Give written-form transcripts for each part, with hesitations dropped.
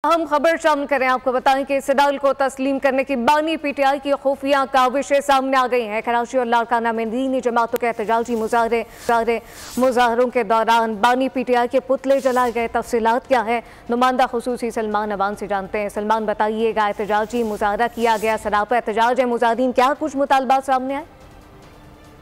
हम खबर शामिल करें। आपको बताएं कि इसराइल को तस्लीम करने की बानी पीटीआई की खुफिया काविशें सामने आ गई हैं। कराची और लाड़काना में दीनी जमातों के एहतजाजी मुजाहरों के दौरान बानी पीटीआई के पुतले जलाए गए। तफसीलात क्या है, नुमाइंदा खुसूसी सलमान अवान से जानते हैं। सलमान, बताइएगा, एहतजाजी मुजाहरा किया गया, सरापा एहतजाज है मुजाहिरीन, क्या कुछ मुतालबात सामने आए?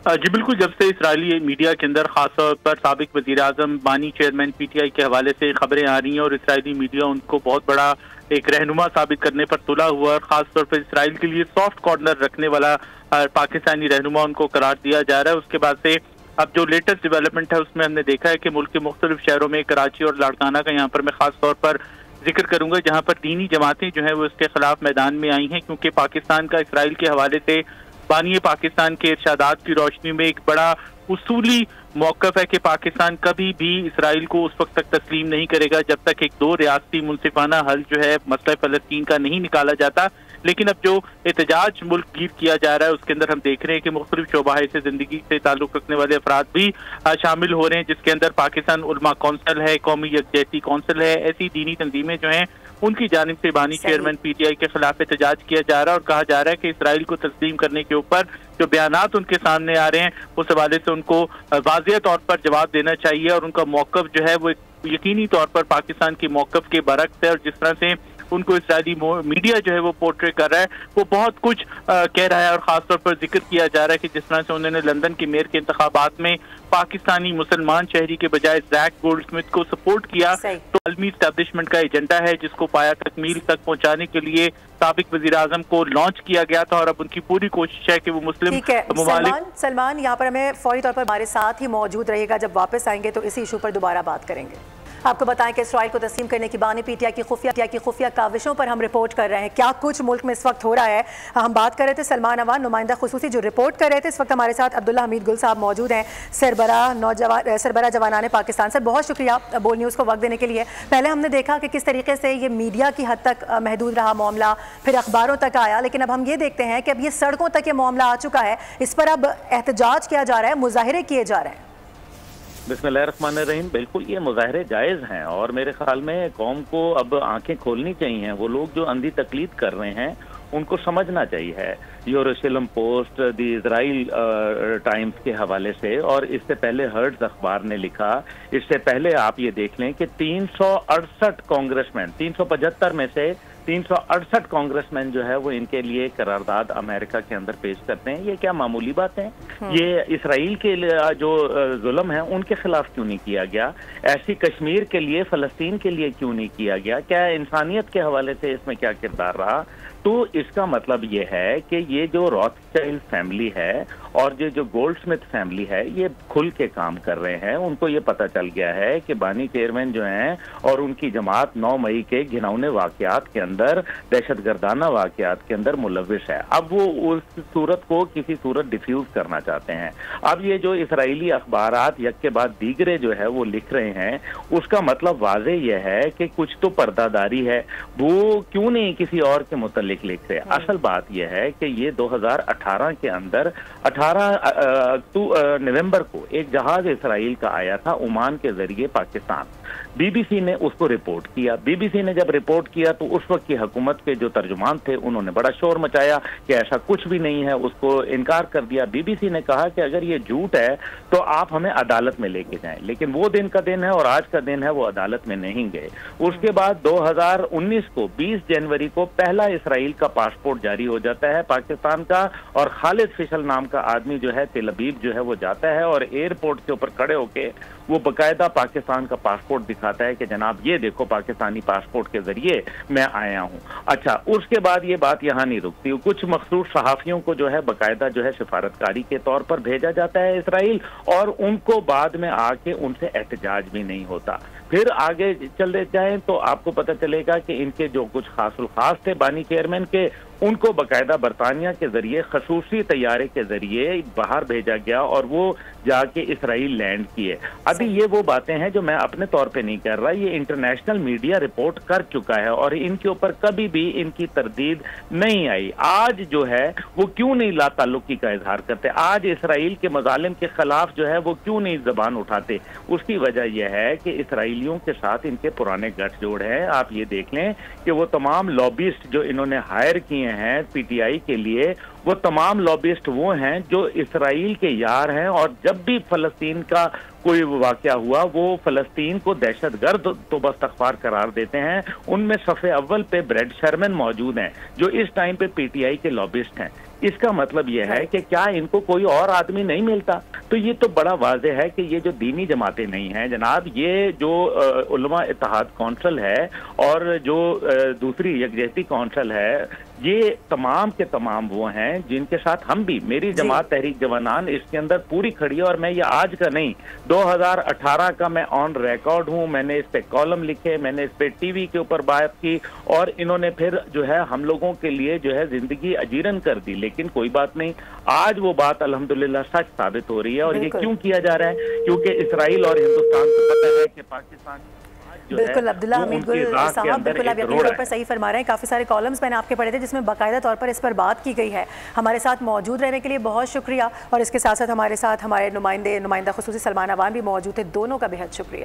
जी बिल्कुल, जब से इसराइली मीडिया के अंदर खासतौर पर साबिक वज़ीर आज़म बानी चेयरमैन पीटीआई के हवाले से खबरें आ रही हैं और इसराइली मीडिया उनको बहुत बड़ा एक रहनुमा साबित करने पर तुला हुआ और ख़ासतौर पर इसराइल के लिए सॉफ्ट कॉर्नर रखने वाला पाकिस्तानी रहनुमा उनको करार दिया जा रहा है। उसके बाद से अब जो लेटेस्ट डेवलपमेंट है उसमें हमने देखा है कि मुल्क के मुख्तलिफ शहरों में, कराची और लाड़काना का यहाँ पर मैं खास तौर पर जिक्र करूंगा, जहाँ पर दीनी जमातें जो है वो इसके खिलाफ मैदान में आई हैं, क्योंकि पाकिस्तान का इसराइल के हवाले से बानी पाकिस्तान के इरशादात की रोशनी में एक बड़ा उसूली मौक़िफ़ है कि पाकिस्तान कभी भी इसराइल को उस वक्त तक तस्लीम नहीं करेगा जब तक एक दो रियासती मुनसिफाना हल जो है मसला फ़लस्तीन का नहीं निकाला जाता। लेकिन अब जो एहतजाज मुल्क गिर किया जा रहा है उसके अंदर हम देख रहे हैं कि मुख्तलिफ शोबाए से ज़िंदगी से ताल्लुक़ रखने वाले अफराद भी शामिल हो रहे हैं, जिसके अंदर पाकिस्तान उलमा कौंसिल है, कौमी यकजहती कौंसिल है, ऐसी दीनी तंजीमें जो हैं उनकी जानिब से बानी चेयरमैन पीटीआई के खिलाफ एहतजाज किया जा रहा है और कहा जा रहा है कि इसराइल को तस्लीम करने के ऊपर जो बयानात उनके सामने आ रहे हैं उस हवाले से उनको वाज़ेह तौर पर जवाब देना चाहिए और उनका मौक़िफ़ जो है वो यकीनी तौर पर पाकिस्तान के मौक़िफ़ के बरक्स है। और जिस तरह से उनको इसराइली मीडिया जो है वो पोर्ट्रे कर रहा है वो बहुत कुछ कह रहा है और ख़ासतौर पर जिक्र किया जा रहा है कि जिस तरह से उन्होंने लंदन के मेयर के इंतखाबात में पाकिस्तानी मुसलमान शहरी के बजाय जैक गोल्डस्मिथ को सपोर्ट किया, तो आलमी एस्टैब्लिशमेंट का एजेंडा है जिसको पाया तकमील तक पहुंचाने के लिए साबिक वज़ीर आज़म को लॉन्च किया गया था और अब उनकी पूरी कोशिश है कि वो मुस्लिम सलमान यहाँ पर हमें फौरी तौर पर हमारे साथ ही मौजूद रहेगा, जब वापस आएंगे तो इसी इशू पर दोबारा बात करेंगे। आपको बताएं कि इसराइल को तस्लीम करने की बानी पीटीआई की खुफिया काविशों पर हम रिपोर्ट कर रहे हैं। क्या कुछ मुल्क में इस वक्त हो रहा है, हम बात कर रहे थे सलमान अवान नुमाइंदा खुसूसी जो रिपोर्ट कर रहे थे। इस वक्त हमारे साथ अब्दुल्ला हमीद गुल साहब मौजूद हैं, सरबराह जवानाने पाकिस्तान। सर, बहुत शुक्रिया बोल न्यूज़ को वक्त देने के लिए। पहले हमने देखा कि किस तरीके से ये मीडिया की हद तक महदूद रहा मामला, फिर अखबारों तक आया, लेकिन अब हम ये देखते हैं कि अब ये सड़कों तक ये मामला आ चुका है, इस पर अब एहतजाज किया जा रहा है, मुजाहिरे किए जा रहे हैं। बिस्मिल्लाहिर्रहमानिर्रहीम, बिल्कुल ये मुजाहरे जायज़ हैं और मेरे ख्याल में कौम को अब आंखें खोलनी चाहिए। वो लोग जो अंधी तकलीद कर रहे हैं उनको समझना चाहिए। यरूशलेम पोस्ट, दी इजराइल टाइम्स के हवाले से और इससे पहले हर्ट्ज अखबार ने लिखा, इससे पहले आप ये देख लें कि 368 कांग्रेसमैन, 375 में से 368 कांग्रेसमैन जो है वो इनके लिए करारदाद अमेरिका के अंदर पेश करते हैं। ये क्या मामूली बात है? ये इसराइल के जो जुल्म है उनके खिलाफ क्यों नहीं किया गया? ऐसी कश्मीर के लिए, फलस्तीन के लिए क्यों नहीं किया गया? क्या इंसानियत के हवाले से इसमें क्या किरदार रहा? तो इसका मतलब ये है कि ये जो रॉथस्चाइल्ड फैमिली है और ये जो गोल्डस्मिथ फैमिली है ये खुल के काम कर रहे हैं। उनको ये पता चल गया है कि बानी चेयरमैन जो हैं और उनकी जमात 9 मई के घिनौने वाकयात के अंदर, दहशतगर्दाना वाकयात के अंदर मुलविस है। अब वो उस सूरत को किसी सूरत डिफ्यूज करना चाहते हैं। अब ये जो इसराइली अखबारात यक के बाद दीगरे जो है वो लिख रहे हैं उसका मतलब वाज़े ये है कि कुछ तो पर्दादारी है। वो क्यों नहीं किसी और के मुतल्लिक लिख रहे? असल बात यह है कि ये 2018 के अंदर 18 नवंबर को एक जहाज इसराइल का आया था ओमान के जरिए पाकिस्तान। बीबीसी ने उसको रिपोर्ट किया। बीबीसी ने जब रिपोर्ट किया तो उस वक्त की हुकूमत के जो तर्जुमान थे उन्होंने बड़ा शोर मचाया कि ऐसा कुछ भी नहीं है, उसको इनकार कर दिया। बीबीसी ने कहा कि अगर ये झूठ है तो आप हमें अदालत में लेके जाएं, लेकिन वो दिन का दिन है और आज का दिन है वो अदालत में नहीं गए। उसके बाद 2019 को 20 जनवरी को पहला इसराइल का पासपोर्ट जारी हो जाता है पाकिस्तान का और खालिद फिशल नाम का आदमी जो है तेल अवीव जो है वो जाता है और एयरपोर्ट के ऊपर खड़े होके वो बाकायदा पाकिस्तान का पासपोर्ट दिखाता है कि जनाब ये देखो पाकिस्तानी पासपोर्ट के जरिए मैं आया हूँ। अच्छा, उसके बाद ये बात यहाँ नहीं रुकती। कुछ मखसूस सहाफ़ियों को जो है बाकायदा जो है सिफारतकारी के तौर पर भेजा जाता है इसराइल और उनको बाद में आके उनसे एहतजाज भी नहीं होता। फिर आगे चले जाएं तो आपको पता चलेगा कि इनके जो कुछ खास थे बानी चेयरमैन के, उनको बाकायदा बरतानिया के जरिए खसूसी तैयारे के जरिए बाहर भेजा गया और वो जाके इसराइल लैंड किए। अभी ये वो बातें हैं जो मैं अपने तौर पे नहीं कर रहा, ये इंटरनेशनल मीडिया रिपोर्ट कर चुका है और इनके ऊपर कभी भी इनकी तरदीद नहीं आई। आज जो है वो क्यों नहीं लाताल्लुकी का इजहार करते, आज इसराइल के मजालिम के खिलाफ जो है वो क्यों नहीं जबान उठाते? उसकी वजह यह है कि इसराइलियों के साथ इनके पुराने गठजोड़ हैं। आप ये देख लें कि वो तमाम लॉबिस्ट जो इन्होंने हायर किए हैं पीटीआई के लिए, वो तमाम लॉबिस्ट वो हैं जो इसराइल के यार हैं, और जब भी फलस्तीन का कोई वाकया हुआ वो फलस्तीन को दहशतगर्द तो बस्तगफार करार देते हैं। उनमें सफ़े अव्वल पे ब्रेड शर्मन मौजूद हैं जो इस टाइम पे पीटीआई के लॉबिस्ट हैं। इसका मतलब यह है कि क्या इनको कोई और आदमी नहीं मिलता? तो ये तो बड़ा वाज़ेह है कि ये जो दीनी जमातें नहीं हैं जनाब, ये जो उलमा इत्तेहाद कौंसिल है और जो दूसरी यकजहती कौंसिल है, ये तमाम के तमाम वो हैं जिनके साथ हम भी, मेरी जमात तहरीक जवानान इसके अंदर पूरी खड़ी है। और मैं ये आज का नहीं, 2018 का मैं ऑन रिकॉर्ड हूँ। मैंने इस पे कॉलम लिखे, मैंने इस पे टीवी के ऊपर बात की और इन्होंने फिर जो है हम लोगों के लिए जो है जिंदगी अजीरन कर दी। लेकिन कोई बात नहीं, आज वो बात अल्हम्दुलिल्लाह सच साबित हो रही है। और ये क्यों किया जा रहा है? क्योंकि इसराइल और हिंदुस्तान को पता है कि पाकिस्तान बिल्कुल अब्दुल्ला हमीद गुल साहब, बिल्कुल आप यकीनी तौर पर सही फरमा रहे हैं। काफ़ी सारे कॉलम्स मैंने आपके पढ़े थे जिसमें बाकायदा तौर पर इस पर बात की गई है। हमारे साथ मौजूद रहने के लिए बहुत शुक्रिया, और इसके साथ साथ हमारे साथ हमारे नुमाइंदा खुसूसी सलमान अवान भी मौजूद थे, दोनों का बेहद शुक्रिया।